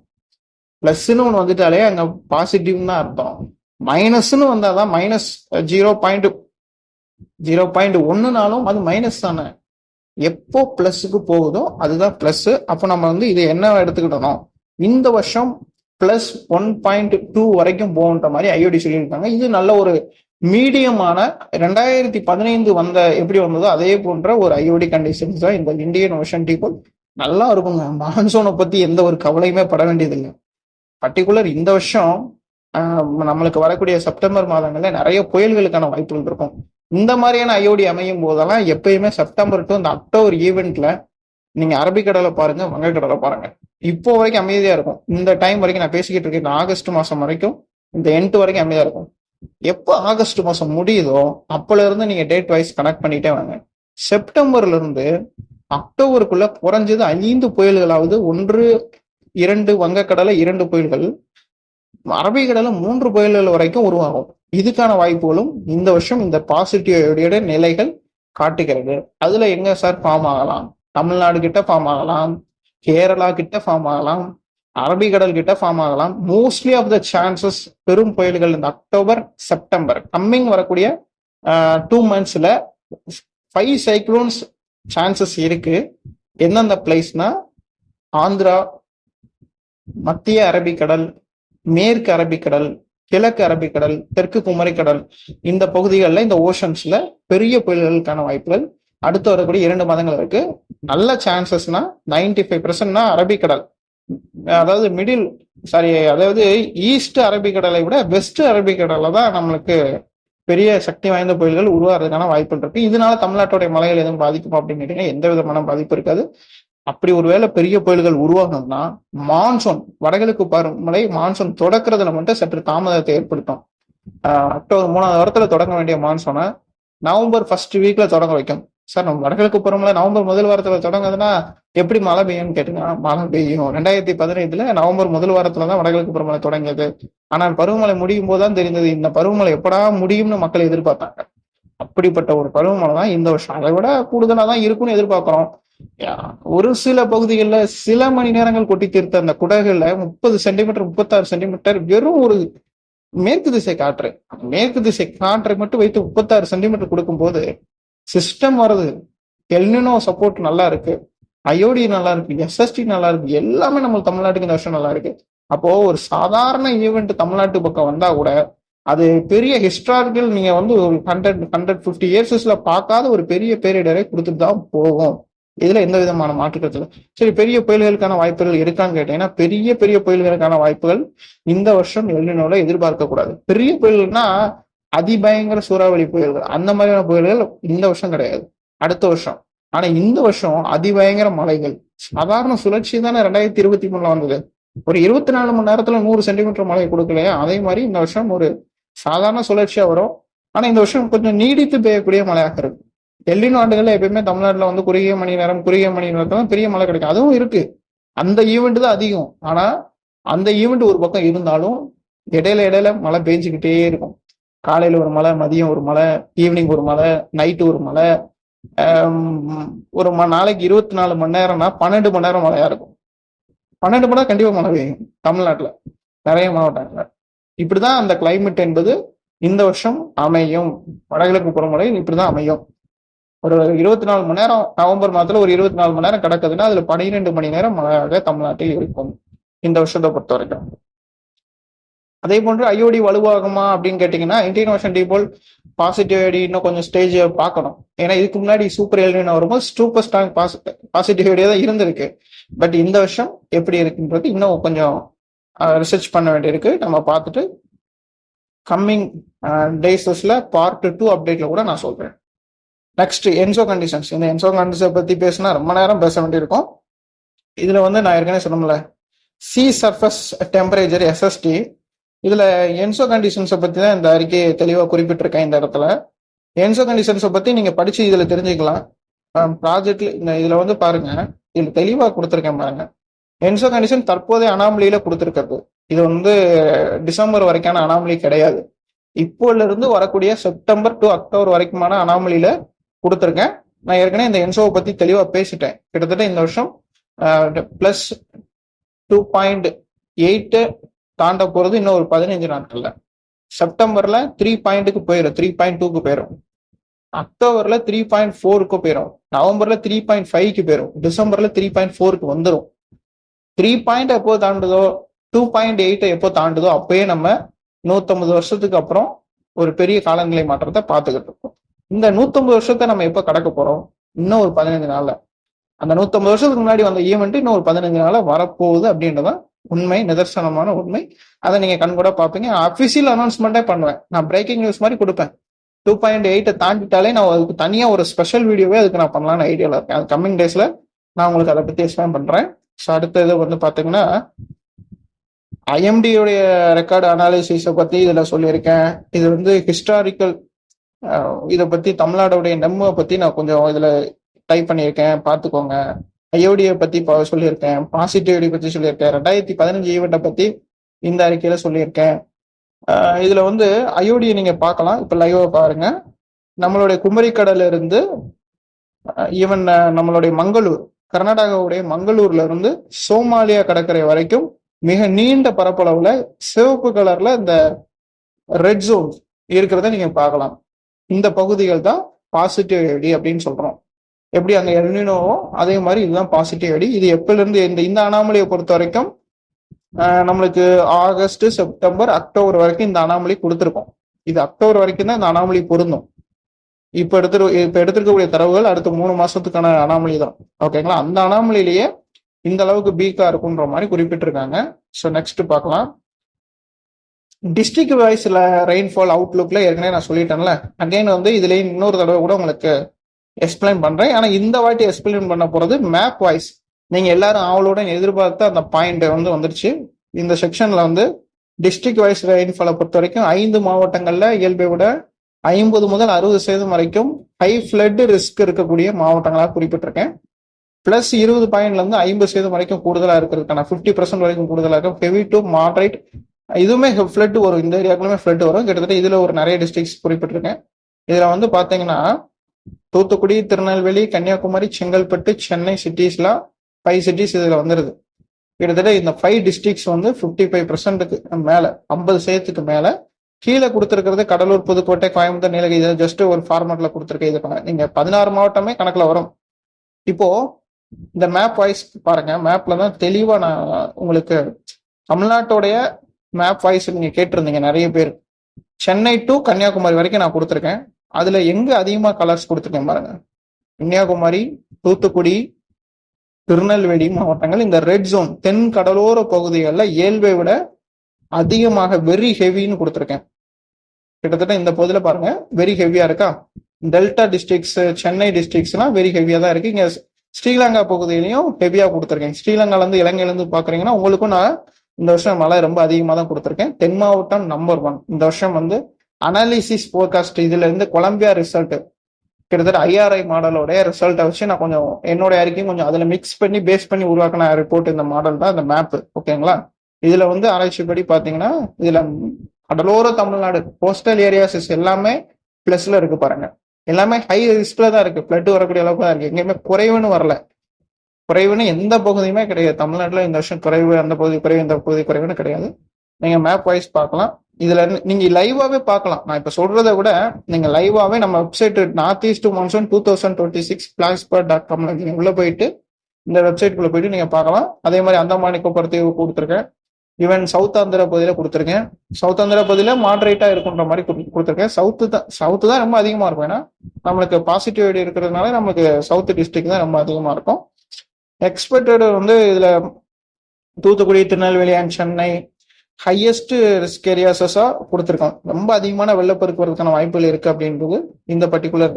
பிளஸ்ன்னு ஒன்று வந்துட்டாலே அங்க பாசிட்டிவ் தான் அர்த்தம். மைனஸ்ன்னு வந்தாதான் மைனஸ் 0.1னாலும் அது மைனஸ் தானே. எப்போ பிளஸுக்கு போகுதோ அதுதான் பிளஸ். அப்போ நம்ம வந்து இதை என்ன எடுத்துக்கிட்டோம், இந்த வருஷம் பிளஸ் 1.2 வரைக்கும் போகுன்ற மாதிரி ஐஓடி சொல்லியிருக்காங்க. இது நல்ல ஒரு மீடியமான 2015 எப்படி வந்ததோ அதே போன்ற ஒரு ஐஓடி கண்டிஷன்ஸ் தான் இந்த இந்தியன் ஓஷன் டீபோல். நல்லா இருக்குங்க. மான்சூனை பத்தி எந்த ஒரு கவலையுமே பட வேண்டியதில்லை. பர்டிகுலர் இந்த வருஷம் நம்மளுக்கு வரக்கூடிய செப்டம்பர் மாதங்கள்ல நிறைய புயல்களுக்கான வாய்ப்புகள் இருக்கும். இந்த மாதிரியான ஐஓடி அமையும் போதெல்லாம் எப்பயுமே செப்டம்பர் டு இந்த அக்டோபர் ஈவெண்ட்ல நீங்க அரபிக்கடலை பாருங்க, வங்கக்கடலை பாருங்க, இப்போ வரைக்கும் அமைதியா இருக்கும். இந்த டைம் வரைக்கும் நான் பேசிக்கிட்டு இருக்கேன், இந்த ஆகஸ்ட் மாசம் வரைக்கும், இந்த எண்ட் வரைக்கும் அமைதியா இருக்கும். எப்போ ஆகஸ்ட் மாசம் முடியுதோ அப்பல இருந்து நீங்க டேட் வைஸ் கனெக்ட் பண்ணிட்டே வாங்க. செப்டம்பர்ல இருந்து அக்டோபருக்குள்ள குறைஞ்சது 5 புயல்களாவது, 1 2 வங்கக்கடலை 2 புயல்கள், அரபிக்கடலை 3 புயல்கள் வரைக்கும் உருவாகும். இதுக்கான வாய்ப்புகளும் இந்த வருஷம் இந்த பாசிட்டிவ் நிலைகள் காட்டுகிறது. அதுல எங்க சார் ஃபார்ம் ஆகலாம்? தமிழ்நாடு கிட்ட ஃபார்ம் ஆகலாம், கேரளா கிட்ட ஃபார்ம் ஆகலாம், அரபிக்கடல் கிட்ட ஃபார்ம் ஆகலாம். மோஸ்ட்லி ஆஃப் த சான்சஸ் பெரும் புயல்கள் இந்த அக்டோபர் செப்டம்பர் கம்மிங் வரக்கூடிய 2 monthsல 5 சைக்ளோன்ஸ் சான்சஸ் இருக்கு. எந்தெந்த பிளேஸ்னா, ஆந்திரா, மத்திய அரபிக்கடல், மேற்கு அரபிக்கடல், கிழக்கு அரபிக்கடல், தெற்கு குமரிக்கடல், இந்த பகுதிகளில் இந்த ஓஷன்ஸ்ல பெரிய புயல்களுக்கான வாய்ப்புகள் அடுத்து வரக்கூடிய 2 மாதங்கள் இருக்கு. நல்ல சான்சஸ்னா 95%னா அரபிக்கடல், அதாவது ஈஸ்ட் அரபிக்கடலை விட வெஸ்ட் அரபிக்கடலை தான் நம்மளுக்கு பெரிய சக்தி வாய்ந்த புயல்கள் உருவாகிறதுக்கான வாய்ப்புகள் இருக்கு. இதனால தமிழ்நாட்டுடைய மலைகள் எதுவும் பாதிக்குமா அப்படின்னு கேட்டீங்கன்னா எந்த விதமான பாதிப்பு இருக்காது. அப்படி ஒருவேளை பெரிய புயல்கள் உருவாகணும்னா மான்சூன், வடகிழக்கு பருவமழை மான்சூன் தொடக்கிறதுல மட்டும் சற்று தாமதத்தை ஏற்படுத்தும். அக்டோபர் 3வது வாரத்துல தொடங்க வேண்டிய மான்சூனை நவம்பர் 1st வீக்ல தொடங்க வைக்கும். சார், நம்ம வடகிழக்கு பருவமழை நவம்பர் 1 வாரத்துல தொடங்குதுன்னா எப்படி மழை பெய்யும்னு கேட்டீங்கன்னா மழை பெய்யும். 2015 நவம்பர் 1 வாரத்துலதான் வடகிழக்கு பருவமழை தொடங்கியது. ஆனால் பருவமழை முடியும் போதுதான் தெரிந்தது இந்த பருவமழை எப்படா முடியும்னு மக்கள் எதிர்பார்த்தாங்க. அப்படிப்பட்ட ஒரு பருவமழை தான் இந்த வருஷம். அதை விட கூடுதலா தான் இருக்கும்னு எதிர்பார்க்கிறோம். ஒரு சில பகுதிகளில் சில மணி நேரங்கள் கொட்டி தீர்த்த அந்த குடகுல 30 சென்டிமீட்டர் 36 சென்டிமீட்டர் வெறும் ஒரு மேற்கு திசை காற்று மட்டும் வைத்து 36 சென்டிமீட்டர் கொடுக்கும் போது சிஸ்டம் வருது. எல்னினோ சப்போர்ட் நல்லா இருக்கு, ஐஓடி நல்லா இருக்கு, எஸ்எஸ்டி நல்லா இருக்கு, எல்லாமே நம்ம தமிழ்நாட்டுக்கு இந்த வருஷம் நல்லா இருக்கு. அப்போ ஒரு சாதாரண ஈவெண்ட் தமிழ்நாட்டு பக்கம் வந்தா கூட அது பெரிய ஹிஸ்டாரிக்கல், நீங்க வந்து ஒரு 150 இயர்ஸ்ல பார்க்காத ஒரு பெரிய பேரிடரை கொடுத்துட்டு தான் போகும். இதுல எந்த விதமான மாற்றுக்கிறது இல்லை. சரி, பெரிய புயல்களுக்கான வாய்ப்புகள் இருக்கான்னு கேட்டீங்கன்னா பெரிய புயல்களுக்கான வாய்ப்புகள் இந்த வருஷம் எல்னினோல எதிர்பார்க்க கூடாது. பெரிய புயல்கள்னா அதிபயங்கர சூறாவளி புயல்கள், அந்த மாதிரியான புயல்கள் இந்த வருஷம் கிடையாது, அடுத்த வருஷம். ஆனா இந்த வருஷம் அதிபயங்கர மழைகள். சாதாரண சுழற்சி தானே 2023 வந்தது. ஒரு 24 மணி நேரத்துல 100 சென்டிமீட்டர் மழை கொடுக்கலையா, அதே மாதிரி இந்த வருஷம் ஒரு சாதாரண சுழற்சியா வரும். ஆனா இந்த வருஷம் கொஞ்சம் நீடித்து பெய்யக்கூடிய மழையாக இருக்கு. எல்லினோ ஆண்டுகள்ல எப்பயுமே தமிழ்நாட்டுல வந்து குறுகிய மணி நேரத்துல பெரிய மழை கிடைக்கும், அதுவும் இருக்கு. அந்த ஈவெண்ட் தான் அதிகம். ஆனா அந்த ஈவெண்ட் ஒரு பக்கம் இருந்தாலும் இடையில இடையில மழை பெஞ்சுக்கிட்டே இருக்கும். காலையில ஒரு மழை, மதியம் ஒரு மழை, ஈவினிங் ஒரு மழை, நைட்டு ஒரு மழை. ஒரு நாளைக்கு 24 மணி நேரம்னா 12 மணி நேரம் மழையா இருக்கும். 12 மணி நேரம் கண்டிப்பா மழை பெய்யும் தமிழ்நாட்டுல நிறைய மாவட்டங்கள்ல. இப்படிதான் அந்த கிளைமேட் என்பது இந்த வருஷம் அமையும். வடகிழக்கு பருவமழை இப்படிதான் அமையும். ஒரு 24 மணி நேரம், நவம்பர் மாதத்துல ஒரு 24 மணி நேரம் கிடக்குதுன்னா அதுல 12 மணி நேரம் மழையாக தமிழ்நாட்டில் இருக்கும் இந்த வருஷத்தை பொறுத்த வரைக்கும். அதே போன்று ஐஓடி வலுவாகுமா அப்படின்னு கேட்டீங்கன்னா, இந்தியன் ஓஷன் டிபோல் பாசிட்டிவ் ஐடி இன்னும் கொஞ்சம் ஸ்டேஜ் பார்க்கணும். ஏன்னா இதுக்கு முன்னாடி சூப்பர் எல்னினோ வரும்போது சூப்பர் ஸ்ட்ராங் பாசிட்டிவ் ஐடியா தான் இருந்திருக்கு. பட் இந்த வருஷம் எப்படி இருக்குன்றது இன்னும் கொஞ்சம் ரிசர்ச் பண்ண வேண்டியிருக்கு. நம்ம பார்த்துட்டு கம்மிங் டேஸஸ்ல பார்ட் 2 அப்டேட்ல கூட நான் சொல்றேன். Next Enzo conditions. இந்த என்சோ கண்டிஷன் பத்தி பேசினா ரொம்ப நேரம் பேச வேண்டியிருக்கும். இதுல வந்து நான் ஏற்கனவே சொன்னோம்ல, சி சர்ஃபேஸ் டெம்பரேச்சர் எஸ்எஸ்டி, இதுல என்சோ கண்டிஷன்ஸை பத்தி தான் இந்த அறிக்கையை தெளிவா குறிப்பிட்டிருக்கேன். இந்த இடத்துல என்சோ கண்டிஷன்ஸை பத்தி நீங்க படிச்சு இதுல தெரிஞ்சுக்கலாம். ப்ராஜெக்ட்ல இதுல வந்து பாருங்க, இதுல தெளிவா கொடுத்துருக்கேன் பாருங்க. என்சோ கண்டிஷன் தற்போதைய அனாமலியில கொடுத்துருக்கிறது. இது வந்து டிசம்பர் வரைக்கான அனாமலி கிடையாது. இப்போல இருந்து வரக்கூடிய செப்டம்பர் டு அக்டோபர் வரைக்குமான அனாமலியில கொடுத்துருக்கேன். நான் ஏற்கனவே இந்த என்சோவை பத்தி தெளிவா பேசிட்டேன். கிட்டத்தட்ட இந்த வருஷம் பிளஸ் 2.8 தாண்ட போறது இன்னும் ஒரு 15 நாட்கள்ல. செப்டம்பர்ல 3 பாயிண்ட்டுக்கு போயிடும், 3.2க்கு போயிடும். அக்டோபர்ல 3.4க்கு போயிடும். நவம்பர்ல 3.5க்கு போயிடும். டிசம்பர்ல 3.4க்கு வந்துடும். 3 பாயிண்ட் எப்போ தாண்டுதோ, 2.8 எப்போ தாண்டுதோ அப்பயே நம்ம 150 வருஷத்துக்கு அப்புறம் ஒரு பெரிய காலநிலை மாற்றத்தை பார்த்துக்கிட்டு இருக்கோம். இந்த 150 வருஷத்தை நம்ம எப்போ கடக்க போறோம்? இன்னும் ஒரு 15 நாள்ல. அந்த 150 வருஷத்துக்கு முன்னாடி வந்த ஈவெண்ட் இன்னும் ஒரு 15 நாள்ல வரப்போகுது அப்படின்றதான் உண்மை, நிதர்சனமான உண்மை. அதை நீங்க கண்கூட பார்ப்பீங்க. அபிஷியல் அனௌன்ஸ்மெண்டே பண்ணுவேன். நான் பிரேக்கிங் நியூஸ் மாதிரி கொடுப்பேன். 2.8 தாண்டிட்டாலே நான் அதுக்கு தனியா ஒரு ஸ்பெஷல் வீடியோவே அதுக்கு நான் பண்ணலாம்னு ஐடியால இருக்கேன். அது கம்மிங் டேஸ்ல நான் உங்களுக்கு அதை பத்தி எக்ஸ்பிளைன் பண்றேன். ஸோ அடுத்த இது வந்து பாத்தீங்கன்னா, ஐஎம்டியோடைய ரெக்கார்டு அனாலிசிஸை பத்தி இதுல சொல்லியிருக்கேன். இது வந்து ஹிஸ்டாரிக்கல், இதை பத்தி தமிழ்நாடுடைய நெம்மை பத்தி நான் கொஞ்சம் இதுல டைப் பண்ணியிருக்கேன், பார்த்துக்கோங்க. ஐஓடியை பத்தி சொல்லியிருக்கேன், பாசிட்டிவிட்டி பத்தி சொல்லியிருக்கேன், 2015 ஈவெண்ட்டை பத்தி இந்த அறிக்கையில சொல்லியிருக்கேன். இதுல வந்து ஐஓடியை நீங்க பார்க்கலாம். இப்ப லைவா பாருங்க. நம்மளுடைய குமரிக்கடல இருந்து ஈவன் நம்மளுடைய மங்களூர், கர்நாடகாவுடைய மங்களூர்ல இருந்து சோமாலியா கடற்கரை வரைக்கும் மிக நீண்ட பரப்பளவுல சிவப்பு கலர்ல இந்த ரெட் ஜோன் இருக்கிறத நீங்க பார்க்கலாம். இந்த பகுதிகள் தான் பாசிட்டிவ் ஐடி அப்படின்னு சொல்றோம். எப்படி அங்க எல்னினோவோ அதே மாதிரி இதுதான் பாசிட்டிவ் ஐடி. இது எப்பல இருந்து இந்த அனாமலியை பொறுத்த வரைக்கும் நம்மளுக்கு ஆகஸ்ட், செப்டம்பர், அக்டோபர் வரைக்கும் இந்த அனாமலி கொடுத்துருக்கோம். இது அக்டோபர் வரைக்கும் தான் இந்த அனாமலி பொருந்தும். இப்ப எடுத்திருக்கக்கூடிய தரவுகள் அடுத்த 3 மாசத்துக்கான அனாமலி தான். ஓகேங்களா? அந்த அனாமலிலேயே இந்த அளவுக்கு பீக்கா இருக்குன்ற மாதிரி குறிப்பிட்டிருக்காங்க. ஸோ நெக்ஸ்ட் பார்க்கலாம். டிஸ்ட்ரிக்ட் வைஸ்ல ரெயின்ஃபால் அவுட்லுக்ல ஏற்கனவே நான் சொல்லிட்டேன்ல. அகைன் வந்து இதுல இன்னொரு தடவை கூட உங்களுக்கு எக்ஸ்பிளைன் பண்றேன். ஆனா இந்த வாட்டி எக்ஸ்பிளைன் பண்ண போறது மேப் வைஸ். நீங்க எல்லாரும் ஆவலுடன் எதிர்பார்த்த அந்த பாயிண்ட் வந்து வந்துருச்சு. இந்த செக்ஷன்ல வந்து டிஸ்ட்ரிக்ட் வைஸ் ரெயின்ஃபாலை பொறுத்த வரைக்கும் 5 மாவட்டங்கள்ல இயல்பை விட 50 முதல் 60% வரைக்கும் ஹை ஃபிளட் ரிஸ்க் இருக்கக்கூடிய மாவட்டங்களாக குறிப்பிட்டிருக்கேன். பிளஸ் 20 பாயிண்ட்ல இருந்து 50% வரைக்கும் கூடுதலா இருக்கிறதுக்கான 50% வரைக்கும் கூடுதலா இருக்கும். ஹெவி டு மாடரேட் இதுவுமே ஃபிளட் வரும். இந்த ஏரியாக்குள்ளுமே ஃபிளட் வரும். கிட்டத்தட்ட இதுல ஒரு நிறைய டிஸ்ட்ரிக்ட்ஸ் குறிப்பிட்டிருக்கேன். இதுல வந்து பாத்தீங்கன்னா தூத்துக்குடி, திருநெல்வேலி, கன்னியாகுமரி, செங்கல்பட்டு, சென்னை சிட்டிஸ்லாம் 5 சிட்டிஸ் இதுல வந்துருது. கிட்டத்தட்ட இந்த 5 டிஸ்ட்ரிக்ட்ஸ் வந்து 55%க்கு மேல, 50% மேல. கீழே கொடுத்துருக்கிறது கடலூர், புதுக்கோட்டை, கோயம்புத்தூர், நீலகிரி. இது ஜஸ்ட் ஒரு ஃபார்மேட்ல கொடுத்துருக்கேன். இது நீங்க 16 மாவட்டமே கணக்குல வரும். இப்போ இந்த மேப் வைஸ் பாருங்க. மேப்ல தான் தெளிவா நான் உங்களுக்கு தமிழ்நாட்டோடைய மேப் வைஸ் நீங்க கேட்டிருந்தீங்க நிறைய பேர். சென்னை டு கன்னியாகுமரி வரைக்கும் நான் கொடுத்துருக்கேன். அதுல எங்க அதிகமா கலர்ஸ் கொடுத்துருக்கேன் பாருங்க. கன்னியாகுமரி, தூத்துக்குடி, திருநெல்வேலி மாவட்டங்கள் இந்த ரெட் ஜோன் தென் கடலோர பகுதிகளில் இயல்பை விட அதிகமாக வெரி ஹெவின்னு கொடுத்துருக்கேன். கிட்டத்தட்ட இந்த பகுதியில் பாருங்க வெரி ஹெவியா இருக்கா. டெல்டா டிஸ்ட்ரிக்ட்ஸ், சென்னை டிஸ்ட்ரிக்ட்ஸ்லாம் வெரி ஹெவியா தான் இருக்கு. இங்க ஸ்ரீலங்கா பகுதியிலையும் ஹெவியா கொடுத்துருக்கேன். ஸ்ரீலங்கால இருந்து இலங்கையில இருந்து பாக்குறீங்கன்னா உங்களுக்கும் நான் இந்த வருஷம் மழை ரொம்ப அதிகமா தான் கொடுத்துருக்கேன். தென் மாவட்டம் நம்பர் 1 இந்த வருஷம் வந்து அனாலிசிஸ் போர்காஸ்ட் இதுல இருந்து கொலம்பியா ரிசல்ட் கிட்டத்தட்ட ஐஆர்ஐ மாடலோட ரிசல்ட்டை வச்சு நான் கொஞ்சம் என்னோட அறிக்கையும் கொஞ்சம் அதுல மிக்ஸ் பண்ணி பேஸ் பண்ணி உருவாக்கின ரிப்போர்ட் இந்த மாடல் தான் இந்த மேப். ஓகேங்களா? இதுல வந்து ஆராய்ச்சிப்படி பாத்தீங்கன்னா இதுல கடலோர தமிழ்நாடு கோஸ்டல் ஏரியாஸ் எல்லாமே பிளஸ்ல இருக்கு பாருங்க. எல்லாமே ஹை ரிஸ்க்ல தான் இருக்கு. ஃபிளட் வரக்கூடிய அளவுக்கு தான் இருக்கு. எங்கேயுமே குறைவுன்னு வரல. குறைவுன்னு எந்த பகுதியுமே கிடையாது. தமிழ்நாட்டுல இந்த வருஷம் குறைவு, அந்த பகுதி குறைவு, இந்த பகுதி குறைவுன்னு கிடையாது. நீங்க மேப் வைஸ் பார்க்கலாம். இதுல இருந்து நீங்க லைவாவே பார்க்கலாம். நான் இப்ப சொல்றதை விட நீங்க லைவாவே நம்ம வெப்சைட் நார்த் ஈஸ்ட் மான்சூன் 2026 பிளாக்ஸ்பர்ட்.com நீங்க உள்ள போயிட்டு இந்த வெப்சைட்குள்ள போயிட்டு நீங்க பார்க்கலாம். அதே மாதிரி அந்தமான் நிக்கோபார் தீவு கொடுத்துருக்கேன். ஈவன் சவுத் ஆந்திரா பகுதியில கொடுத்துருக்கேன். சவுத் ஆந்திரா பகுதியில மாடரேட்டா இருக்குன்ற மாதிரி கொடுத்துருக்கேன். சவுத்து தான் ரொம்ப அதிகமா இருக்கும். ஏன்னா நம்மளுக்கு பாசிட்டிவிட்டி இருக்கிறதுனால நமக்கு சவுத் டிஸ்ட்ரிக்ட் தான் ரொம்ப அதிகமா இருக்கும். எக்ஸ்பெக்டட் வந்து இதுல Thoothukudi, Tirunelveli and Chennai highest risk ஏரியாஸா கொடுத்துருக்கோம். ரொம்ப அதிகமான வெள்ளப்பெருக்கு வரதுக்கான வாய்ப்புகள் இருக்கு அப்படின்றது இந்த பர்டிகுலர்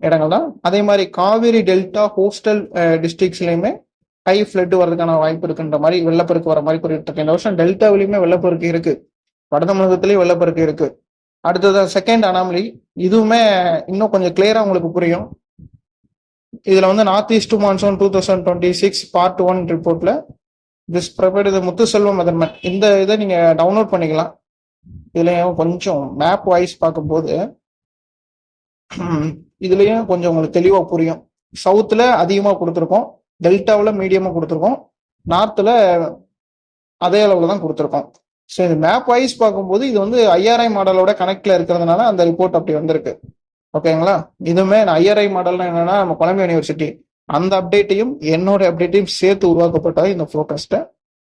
இடங்கள் தான். அதே மாதிரி காவிரி டெல்டா கோஸ்டல் டிஸ்ட்ரிக்ட்ஸ்லயுமே ஹை ஃபிளட் வரதுக்கான வாய்ப்பு இருக்குன்ற மாதிரி வெள்ளப்பெருக்கு வர மாதிரி குறிப்பிட்டிருக்கு. இந்த வருஷம் டெல்டாவிலையுமே வெள்ளப்பெருக்கு இருக்கு, வட தமிழகத்திலயும் வெள்ளப்பெருக்கு இருக்கு. அடுத்தது செகண்ட் அனாமலி, இதுவுமே இன்னும் கொஞ்சம் கிளியரா உங்களுக்கு புரியும். இதுல வந்து நார்த் ஈஸ்ட் மான்சூன் 2026 பார்ட் 1 ரிப்போர்ட்ல திஸ் ப்ரிப்பேர்ட் இது முத்துசெல்வம் மெதர்மெண்ட் இந்த இதை நீங்க டவுன்லோட் பண்ணிக்கலாம். இதுலயும் கொஞ்சம் மேப் வைஸ் பார்க்கும்போது இதுலயும் கொஞ்சம் உங்களுக்கு தெளிவா புரியும். சவுத்துல அதிகமா கொடுத்துருக்கோம், டெல்டாவில் மீடியமா கொடுத்துருக்கோம், நார்த்ல அதே அளவுல தான் கொடுத்துருக்கோம். ஸோ இது மேப் வைஸ் பார்க்கும்போது இது வந்து ஐஆர்ஐ மாடலோட கனெக்ட்ல இருக்கிறதுனால அந்த ரிப்போர்ட் அப்படி வந்திருக்கு. ஓகேங்களா? இதுவுமே நான் ஐஆர்ஐ மாடல்னா என்னன்னா நம்ம கொலம்பியா யூனிவர்சிட்டி அந்த அப்டேட்டையும் என்னோட அப்டேட்டையும் சேர்த்து உருவாக்கப்பட்டது இந்த ஃபோக்கஸ்ட.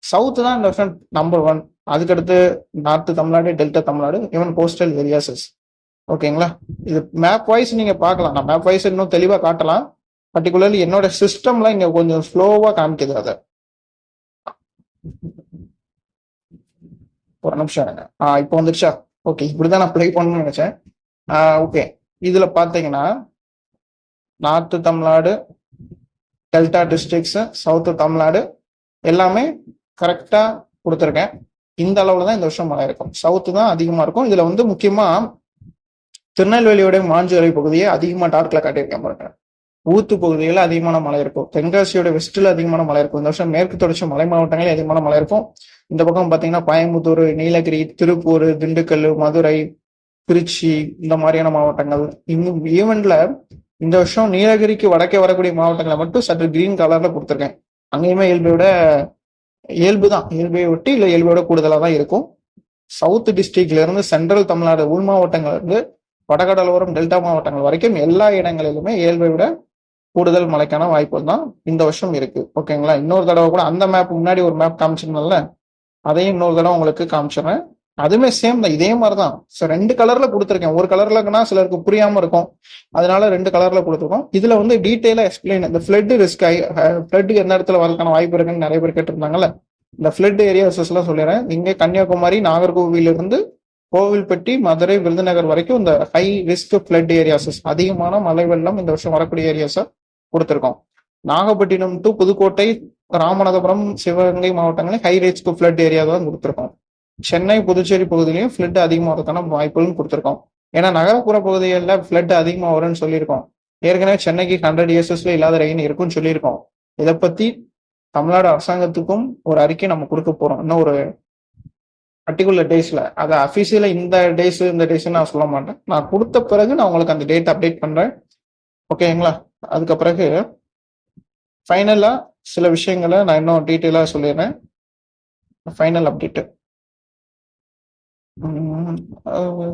சவுத் தான் இந்த வருஷம் நம்பர் 1, அதுக்கடுத்து north Tamil Nadu, delta Tamil Nadu, even coastal areas. ஓகேங்களா? இது மேப் வைஸ் நீங்க பார்க்கலாம். நான் மேப் வைஸ் இன்னும் தெளிவா காட்டலாம். பர்டிகுலர்லி என்னோட சிஸ்டம்ல இங்க கொஞ்சம் ஸ்லோவா காமிக்குது. அதை ஒரு நிமிஷம் இப்போ வந்துருச்சா? ஓகே, இப்படிதான் நான் ப்ளே பண்ணணும்னு நினைச்சேன். ஓகே, இதுல பாத்தீங்கன்னா north Tamil Nadu, delta districts, south Tamil Nadu எல்லாமே கரெக்டா கொடுத்துருக்கேன். இந்த அளவுல தான் இந்த வருஷம் மழை இருக்கும். சவுத்து தான் அதிகமா இருக்கும். இதுல வந்து முக்கியமா திருநெல்வேலியோட மாஞ்சோலை பகுதியை அதிகமா டார்க்ல காட்டியிருக்கேன் பாருங்க. ஊத்து பகுதிகளில் அதிகமான மழை இருக்கும். தென்காசியோட வெஸ்ட்ல அதிகமான மழை இருக்கும். இந்த வருஷம் மேற்கு தொடர்ச்சி மலை மாவட்டங்களில் அதிகமான மழை இருக்கும். இந்த பக்கம் பாத்தீங்கன்னா கோயம்புத்தூர், நீலகிரி, திருப்பூர், திண்டுக்கல், மதுரை, திருச்சி இந்த மாதிரியான மாவட்டங்கள். இன்னும் ஈவெண்ட்ல இந்த வருஷம் நீலகிரிக்கு வடக்கே வரக்கூடிய மாவட்டங்களை மட்டும் சற்று கிரீன் கலர்ல கொடுத்துருக்கேன். அங்கேயுமே இயல்பு தான், இயல்பையை ஒட்டி இல்லை இயல்பையோட கூடுதலாக தான் இருக்கும். சவுத் டிஸ்ட்ரிக்ட்ல இருந்து சென்ட்ரல் தமிழ்நாடு உள் மாவட்டங்கள்ல இருந்து வடகடலோரம் டெல்டா மாவட்டங்கள் வரைக்கும் எல்லா இடங்களிலுமே இயல்பை விட கூடுதல் மழைக்கான வாய்ப்புகள் தான் இந்த வருஷம் இருக்கு. ஓகேங்களா? இன்னொரு தடவை கூட அந்த மேப் முன்னாடி ஒரு மேப் காமிச்சிருந்தோம்ல, அதையும் இன்னொரு தடவை உங்களுக்கு காமிச்சிடுறேன். அதுவுமே சேம் தான், இதே மாதிரி தான். ஸோ 2 கலர்ல கொடுத்துருக்கேன். ஒரு கலர்லன்னா சிலருக்கு புரியாம இருக்கும், அதனால 2 கலர்ல கொடுத்துருக்கோம். இதுல வந்து டீட்டெயிலா எக்ஸ்பிளைன் இந்த ஃபிளட் ரிஸ்க், ஃபிளட் எந்த இடத்துல வரதுக்கான வாய்ப்பு இருக்குன்னு நிறைய பேர் கேட்டிருந்தாங்கல்ல, இந்த ஃபிளட் ஏரியாஸ் எல்லாம் சொல்லிடுறேன். இங்கே கன்னியாகுமரி, நாகர்கோவில் இருந்து கோவில்பட்டி, மதுரை, விருதுநகர் வரைக்கும் இந்த ஹை ரிஸ்க் ஃபிளட் ஏரியாஸ், அதிகமான மழை வெள்ளம் இந்த வருஷம் வரக்கூடிய ஏரியாஸை கொடுத்துருக்கோம். நாகப்பட்டினம் டு புதுக்கோட்டை, ராமநாதபுரம், சிவகங்கை மாவட்டங்களில் ஹை ரிஸ்க் ஃபிளட் ஏரியா தான் கொடுத்துருக்கோம். சென்னை, புதுச்சேரி பகுதியிலையும் ஃபிளட் அதிகமாகிறதுக்கான வாய்ப்புகளும் கொடுத்துருக்கோம். ஏன்னா நகரப்புற பகுதிகளில் ஃபிளட் அதிகமாக வரும்னு சொல்லியிருக்கோம். ஏற்கனவே சென்னைக்கு 100 இயர்ஸ்ல இல்லாத ரெயின் இருக்குன்னு சொல்லியிருக்கோம். இதை பத்தி தமிழ்நாடு அரசாங்கத்துக்கும் ஒரு அறிக்கை நம்ம கொடுக்க போறோம் இன்னும் ஒரு பர்டிகுலர் டேஸ்ல. அதை அபிஷியலா இந்த டேஸ் நான் சொல்ல மாட்டேன். நான் கொடுத்த பிறகு நான் உங்களுக்கு அந்த டேட் அப்டேட் பண்றேன். ஓகேங்களா? அதுக்கு பிறகு ஃபைனலா சில விஷயங்களை நான் இன்னும் டீட்டெயிலா சொல்லிடுறேன். Final update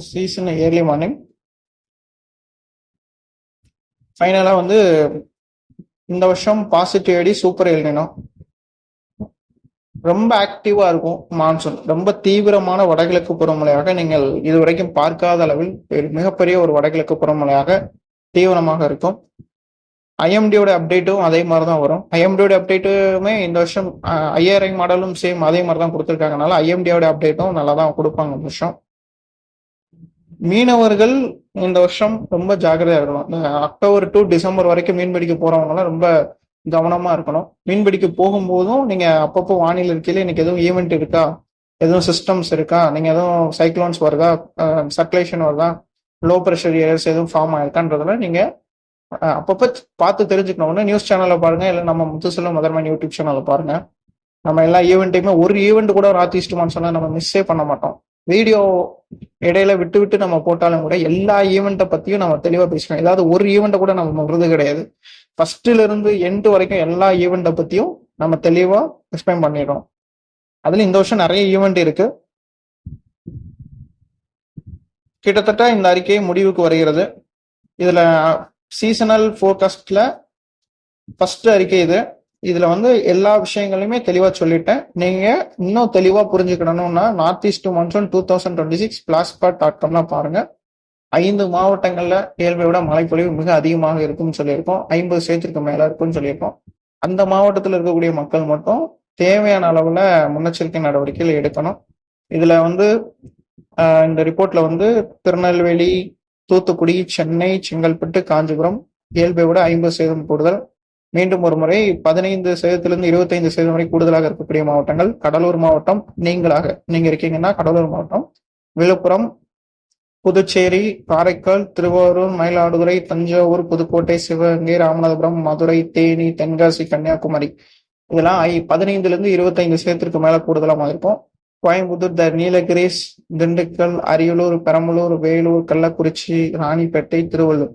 season early morning. ஃபைனலா வந்து இந்த வருஷம் பாசிட்டிவ் ஐடி சூப்பர் எல்னினோ ரொம்ப ஆக்டிவா இருக்கும். மான்சூன் ரொம்ப தீவிரமான வடகிழக்கு பருவமழையாக நீங்கள் இதுவரைக்கும் பார்க்காத அளவில் மிகப்பெரிய ஒரு வடகிழக்கு பருவமழையாக தீவிரமாக இருக்கும். ஐஎம்டியோட அப்டேட்டும் அதே மாதிரி தான் வரும். ஐஎம்டியோட அப்டேட்டுமே இந்த வருஷம் ஐஆர்ஐ மாடலும் சேம் அதே மாதிரி தான் கொடுத்துருக்காங்கனால ஐஎம்டியோட அப்டேட்டும் நல்லா தான் கொடுப்பாங்க இந்த வருஷம். மீனவர்கள் இந்த வருஷம் ரொம்ப ஜாக்கிரதையா இருக்கணும். அக்டோபர் டு டிசம்பர் வரைக்கும் மீன் பிடிக்க போறவங்கலாம் ரொம்ப கவனமா இருக்கணும். மீன்பிடிக்க போகும்போதும் நீங்க அப்பப்போ வானிலை இருக்கையில இன்னைக்கு எதுவும் ஈவெண்ட் இருக்கா, எதுவும் சிஸ்டம்ஸ் இருக்கா, நீங்க எதுவும் சைக்ளோன்ஸ் வருதா, சர்க்குலேஷன் வருதா, லோ ப்ரெஷர் ஏரியாஸ் எதுவும் ஃபார்ம் ஆயிருக்கான்றதுல நீங்க அப்பப்போ பார்த்து தெரிஞ்சுக்கணும். ஒன்று நியூஸ் சேனல்ல பாருங்க, இல்லை நம்ம முத்துசெல்வம் மதர்மன் யூடியூப் சேனல்ல பாருங்க. நம்ம எல்லா ஈவெண்ட்டையுமே ஒரு ஈவெண்ட் கூட நார்த் ஈஸ்ட் மான்சூன்ல நம்ம மிஸ்ஸே பண்ண மாட்டோம். வீடியோ இடையில விட்டு விட்டு நம்ம போட்டாலும் கூட எல்லா ஈவெண்ட்டை பத்தியும் நம்ம தெளிவா பேசுவோம். ஏதாவது ஒரு ஈவெண்ட்டை கூட நம்ம விடுறது கிடையாது. ஃபர்ஸ்ட்ல இருந்து எண்ட் வரைக்கும் எல்லா ஈவெண்ட்டை பத்தியும் நம்ம தெளிவா எக்ஸ்பிளைன் பண்ணிடுறோம். அதுல இந்த வருஷம் நிறைய ஈவெண்ட் இருக்கு. கிட்டத்தட்ட இந்த அறிக்கை முடிவுக்கு வருகிறது. இதுல சீசனல் ஃபோர்காஸ்ட்ல ஃபர்ஸ்ட் அறிக்கை இது. இதுல எல்லா விஷயங்களையுமே தெளிவா சொல்லிட்டேன். நீங்க இன்னும் தெளிவா புரிஞ்சுக்கணும்னா நார்த் ஈஸ்ட் மான்சூன் 2026 பிளாஸ்பாட்.comல பாருங்க. 5 மாவட்டங்கள்ல இயல்பை விட மழைப்பொழிவு மிக அதிகமாக இருக்கும்னு சொல்லியிருக்கோம். 50% மேல இருக்கும்னு சொல்லியிருக்கோம். அந்த மாவட்டத்தில் இருக்கக்கூடிய மக்கள் மட்டும் தேவையான அளவுல முன்னெச்சரிக்கை நடவடிக்கைகள் எடுக்கணும். இதுல இந்த ரிப்போர்ட்ல திருநெல்வேலி, தூத்துக்குடி, சென்னை, செங்கல்பட்டு, காஞ்சிபுரம் இயல்பை விட 50% கூடுதல். மீண்டும் ஒரு முறை 15%-25% வரை கூடுதலாக இருக்கக்கூடிய மாவட்டங்கள் கடலூர் மாவட்டம். நீங்க இருக்கீங்கன்னா கடலூர் மாவட்டம், விழுப்புரம், புதுச்சேரி, காரைக்கால், திருவாரூர், மயிலாடுதுறை, தஞ்சாவூர், புதுக்கோட்டை, சிவகங்கை, ராமநாதபுரம், மதுரை, தேனி, தென்காசி, கன்னியாகுமரி இதெல்லாம் 15%-25% மேல கூடுதலாக இருக்கும். கோயம்புத்தூர், நீலகிரிஸ், திண்டுக்கல், அரியலூர், பெரம்பலூர், வேலூர், கள்ளக்குறிச்சி, ராணிப்பேட்டை, திருவள்ளூர்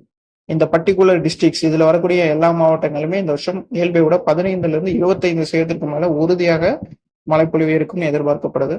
இந்த பர்டிகுலர் டிஸ்ட்ரிக்ட்ஸ் இதுல வரக்கூடிய எல்லா மாவட்டங்களுமே இந்த வருஷம் இயல்பை விட 15%-25% மேல உறுதியாக மழைப்பொழிவு இருக்கும்னு எதிர்பார்க்கப்படுது.